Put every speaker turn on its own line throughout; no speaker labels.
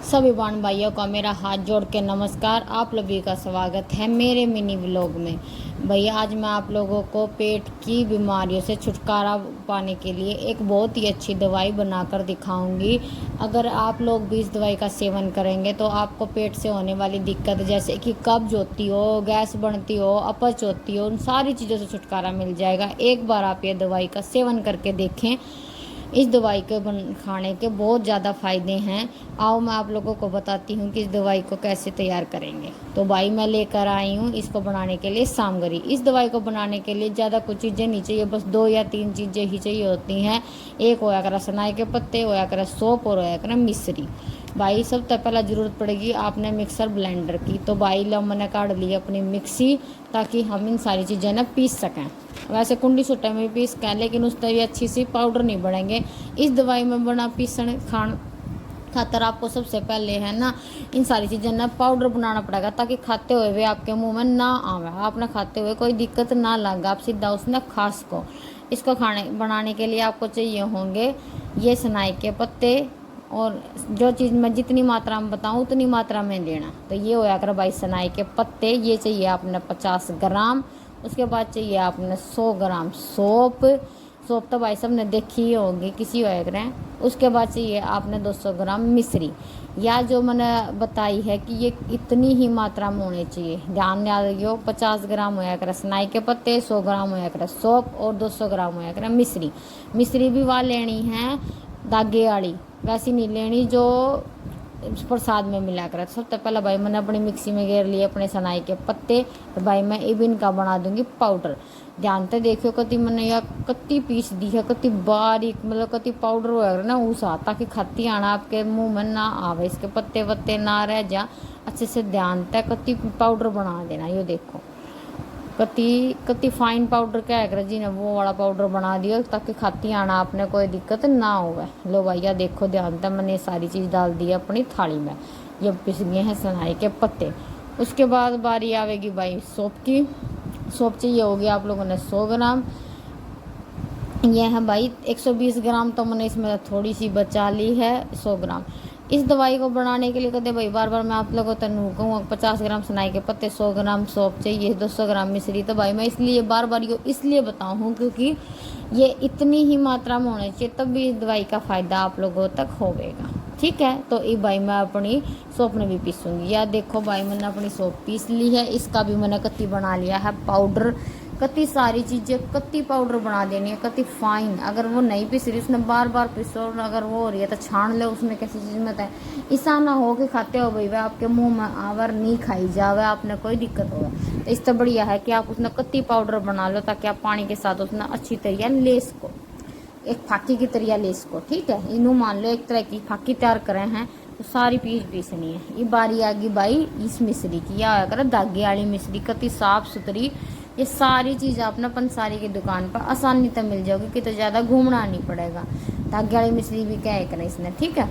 सभी बहन भाइयों का मेरा हाथ जोड़ के नमस्कार। आप लोगों का स्वागत है मेरे मिनी व्लॉग में। भैया आज मैं आप लोगों को पेट की बीमारियों से छुटकारा पाने के लिए एक बहुत ही अच्छी दवाई बनाकर दिखाऊंगी। अगर आप लोग भी इस दवाई का सेवन करेंगे तो आपको पेट से होने वाली दिक्कत जैसे कि कब्ज होती हो, गैस बनती हो, अपच होती हो, उन सारी चीज़ों से छुटकारा मिल जाएगा। एक बार आप ये दवाई का सेवन करके देखें। इस दवाई के खाने के बहुत ज़्यादा फ़ायदे हैं। आओ मैं आप लोगों को बताती हूँ कि इस दवाई को कैसे तैयार करेंगे। तो भाई मैं लेकर आई हूँ इसको बनाने के लिए सामग्री। इस दवाई को बनाने के लिए ज़्यादा कुछ चीज़ें नहीं चाहिए, बस 2 या 3 चीज़ें ही चाहिए होती हैं। एक होया करा सनाई के पत्ते, होया करा सौंफ और होया करा मिश्री। भाई सबसे पहला ज़रूरत पड़ेगी आपने मिक्सर ब्लेंडर की। तो भाई लो मैंने काट ली अपनी मिक्सी ताकि हम इन सारी चीज़ें ना पीस सकें। वैसे कुंडी सुट्टे में पीस के, लेकिन उस तरह अच्छी सी पाउडर नहीं बनेंगे। इस दवाई में बना पीसन खातर आपको सबसे पहले है ना इन सारी चीज़ें ना पाउडर बनाना पड़ेगा ताकि खाते हुए भी आपके मुंह में ना आवे, आपने खाते हुए कोई दिक्कत ना लगे, आप सीधा उसने खा सको। इसको बनाने के लिए आपको चाहिए होंगे ये सनाई के पत्ते, और जो चीज़ मैं जितनी मात्रा में बताऊँ उतनी मात्रा में लेना। तो ये होया कर भाई सनाई के पत्ते, ये चाहिए आपने 50 ग्राम। उसके बाद चाहिए आपने 100 ग्राम सौंफ। सौंफ तो भाई सब ने देखी ही होगी किसी होया। उसके बाद चाहिए आपने 200 ग्राम मिश्री, या जो मैंने बताई है कि ये इतनी ही मात्रा में होनी चाहिए। ध्यान याद रखियो, 50 ग्राम होया कर सनाई के पत्ते, 100 ग्राम होया कर सौंफ और 200 ग्राम होया कर मिश्री। मिश्री भी वहाँ लेनी है धागे वाली, वैसी नहीं लेनी जो प्रसाद में मिला कर। सबसे पहले भाई मैंने अपनी मिक्सी में घेर लिए अपने सनाई के पत्ते। तो भाई मैं इबिन का बना दूंगी पाउडर। ध्यान से देखियो कति मैंने या कति पीस दी है, कति बारीक, मतलब कति पाउडर हो ना उसा, ताकि खाती आना आपके मुंह में ना आवे, इसके पत्ते वत्ते ना रह जा। अच्छे से ध्यान से कति पाउडर बना देना। ये देखो कति कति फाइन पाउडर क्या है जी ने वो वाला पाउडर बना दिया ताकि खाती आना आपने कोई दिक्कत ना हो। लो भैया देखो ध्यान से मैंने सारी चीज़ डाल दी अपनी थाली में। ये पिस गए हैं सनाई के पत्ते। उसके बाद बारी आवेगी भाई सौंफ की। सौंफ चाहिए होगी आप लोगों ने 100 ग्राम। ये है भाई 120 ग्राम, तो मैंने इसमें थोड़ी सी बचा ली है 100 ग्राम। इस दवाई को बनाने के लिए कहते भाई बार बार मैं आप लोगों को तनु कहूँ 50 ग्राम सनाई के पत्ते, 100 ग्राम सौंफ चाहिए, 200 ग्राम मिश्री। तो भाई मैं इसलिए बार बार ये इसलिए बताऊँ क्योंकि ये इतनी ही मात्रा में होनी चाहिए, तब भी इस दवाई का फ़ायदा आप लोगों तक होगा। ठीक है, तो ये भाई मैं अपनी सौंफ में भी पीसूँगी। या देखो भाई मैंने अपनी सौंफ पीस ली है, इसका भी मैंने कत्ती बना लिया है पाउडर। कति सारी चीज़ें कति पाउडर बना देनी है, कति फाइन। अगर वो नहीं पीस रही उसने बार बार पीसो, अगर वो हो रही है तो छान ले उसमें कैसी चीज़ मत है। ऐसा ना हो कि खाते हो भाई वह आपके मुंह में आवर नहीं खाई जावे, आपने कोई दिक्कत होगा। तो इससे बढ़िया है कि आप उसने कति पाउडर बना लो ताकि आप पानी के साथ उसने अच्छी तरीके ले सको, एक फाकी की तरह ले सको। ठीक है, इनू मान लो एक तरह की फाकी तैयार करे हैं तो सारी पीसनी है। ये बारी आ गई भाई इस मिश्री की। या कर धागे वाली मिश्री कति साफ सुथरी। ये सारी चीज़ आपने पंसारी की दुकान पर आसानी से मिल जाएगी कि तो ज़्यादा घूमना नहीं पड़ेगा। धागे वाली मिश्री भी क्या है करें इसने। ठीक है,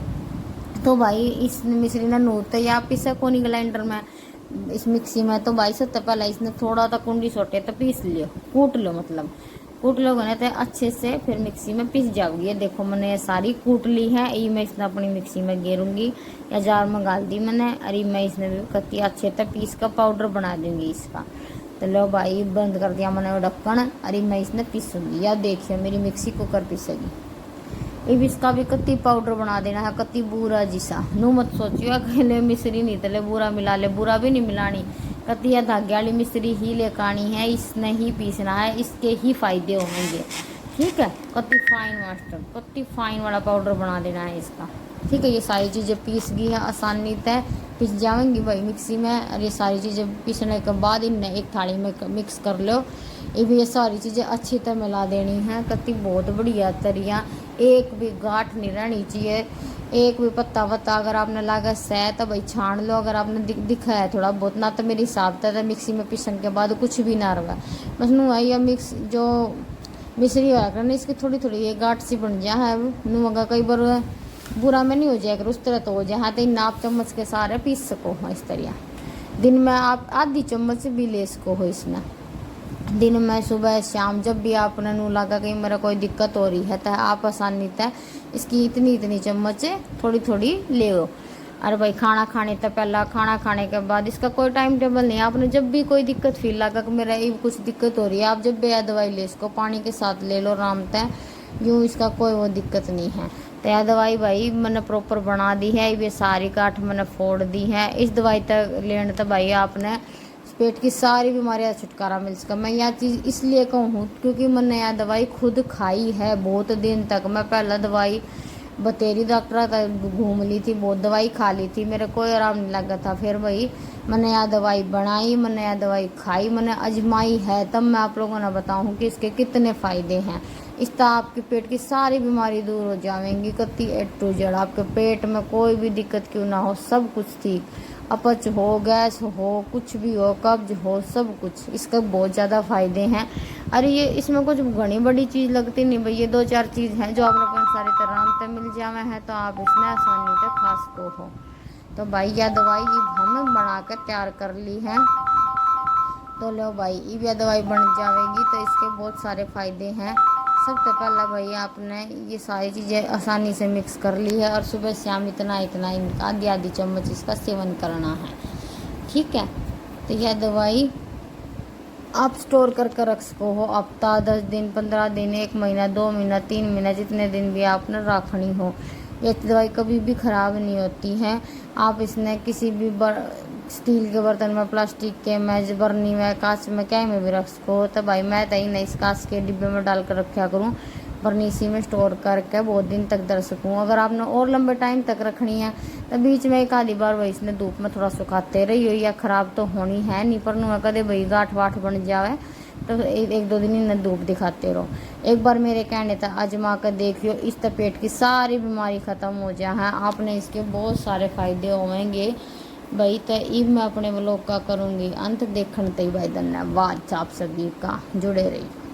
तो भाई इस मिश्री ने नूरते या पीसा कोनी ग्राइंडर में इस मिक्सी में। तो भाई सबसे पहले इसने थोड़ा सा कुंडी सोटे तो पीस लियो, कूट लो, मतलब कूट लोगे ना तो अच्छे से फिर मिक्सी में पीस जाओगी। ये देखो मैंने ये सारी कूट ली है। ये मैं इसने अपनी मिक्सी में गेरूंगी या जार में गाल दी मैंने। अरे मैं इसमें भी कत्ती अच्छे से पीस का पाउडर बना दूंगी इसका। तो लो भाई बंद कर दिया मैंने वो ढक्कन। अरे मैं इसने पीसूंगी। या देखिए मेरी मिक्सी कुकर पीसेगी। अब इसका भी कत्ती पाउडर बना देना है, कत्ती बूरा जिसा। नू मत सोचियो अकेले मिश्री नहीं तले बूरा मिला ले, बूरा भी नहीं मिलानी। कत्ती धागे वाली मिश्री ही लेकानी है, इसने ही पीसना है, इसके ही फायदे होंगे। ठीक है, कत्ती फाइन मास्टर, कत्ती फाइन वाला पाउडर बना देना है इसका। ठीक है, ये सारी चीज़ें पीस गई है आसानी से पिस जाएंगी भाई मिक्सी में। और ये सारी चीज़ें पीसने के बाद इन्हें एक थाली में मिक्स कर लो। ये भी ये सारी चीज़ें अच्छी तरह मिला देनी है, कत्ती बहुत बढ़िया तरिया। एक भी गांठ नहीं रहनी चाहिए, एक भी पत्ता वत्ता अगर आपने लागा सह तो भाई छान लो। अगर आपने दिखा है थोड़ा बहुत ना, तो मेरे हिसाब से मिक्सी में पीसने के बाद कुछ भी ना रहा। बस नू है या मिक्स जो मिश्री होया करना इसकी थोड़ी थोड़ी ये गांठ सी बन जा है नू, अगर कई बार बुरा में नहीं हो जाएगा उस तरह तो हो जाए। हाँ, तो नाप चम्मच के सारे पीस सको हो इस तरह। दिन में आप आधी चम्मच भी ले सको हो इसमें। दिन में सुबह शाम जब भी आपने नू लगा कि मेरा कोई दिक्कत हो रही है तो आप आसानी से इसकी इतनी इतनी चम्मच थोड़ी थोड़ी ले लो। अरे भाई खाना खाने तो पहला, खाना खाने के बाद, इसका कोई टाइम टेबल नहीं है। आपने जब भी कोई दिक्कत फील लगा कि मेरा ये कुछ दिक्कत हो रही है, आप जब भी यह दवाई ले, इसको पानी के साथ ले लो आराम से, यूँ इसका कोई वो दिक्कत नहीं है। तो यह दवाई भाई मैंने प्रॉपर बना दी है, ये सारी गांठ मैंने फोड़ दी है। इस दवाई तक लेने तो भाई आपने पेट की सारी बीमारियां छुटकारा मिल सका। मैं यह चीज़ इसलिए कहूँ क्योंकि मैंने यह दवाई खुद खाई है बहुत दिन तक। मैं पहला दवाई बतेरी डॉक्टर तक घूम ली थी, बहुत दवाई खा ली थी, मेरे कोई आराम नहीं लगा था। फिर भाई मैंने यह दवाई बनाई, मैंने यह दवाई खाई, मैंने आजमाई है, तब मैं आप लोगों ने बताऊँ कि इसके कितने फ़ायदे हैं। इससे आपके पेट की सारी बीमारी दूर हो जाएंगी, कति ए टू जेड। आपके पेट में कोई भी दिक्कत क्यों ना हो, सब कुछ ठीक, अपच हो, गैस हो, कुछ भी हो, कब्ज हो, सब कुछ, इसका बहुत ज़्यादा फायदे हैं। अरे ये इसमें कुछ घनी बड़ी चीज़ लगती नहीं भाई, ये 2-4 चीज़ हैं जो आप लोगों को सारी तरह से मिल जावे हैं, तो आप इसमें आसानी से खा सको हो। तो भाई यह दवाई हमने बना कर तैयार कर ली है, तो लो भाई ये दवाई बन जाएगी। तो इसके बहुत सारे फ़ायदे हैं। सबसे पहला भाई आपने ये सारी चीज़ें आसानी से मिक्स कर ली है, और सुबह शाम इतना इतना इनका आधी चम्मच इसका सेवन करना है, ठीक है। तो यह दवाई आप स्टोर करके रख सको हो, हफ्ता, 10 दिन, 15 दिन, 1 महीना, 2 महीना, 3 महीना, जितने दिन भी आपने रखनी हो। ये दवाई कभी भी ख़राब नहीं होती है। आप इसने किसी भी स्टील के बर्तन में, प्लास्टिक के में, बर्नी में, कांच में, क्या में भी रख सको। तो भाई मैं तो ही नहीं इस कांच के डिब्बे में डाल कर रखा करूँ, बर्नी इसी में स्टोर करके बहुत दिन तक रख सकूँ। अगर आपने और लंबे टाइम तक रखनी है तो बीच में एक आधी बार भाई इसने धूप में थोड़ा सुखाते रही हो, या ख़राब तो होनी है नहीं, पर नुआ कदे भाई गांठ वाठ बन जाए तो 1-2 दिन इन्हें धूप दिखाते रहो। एक बार मेरे कहने तक आजमा कर देखियो, इस तरह पेट की सारी बीमारी ख़त्म हो जाए। आपने इसके बहुत सारे फ़ायदे होंगे भाई। तो अब मैं अपने व्लॉग का करूँगी अंत, देखने तक भाई धन्यवाद आप सभी का, जुड़े रहिए।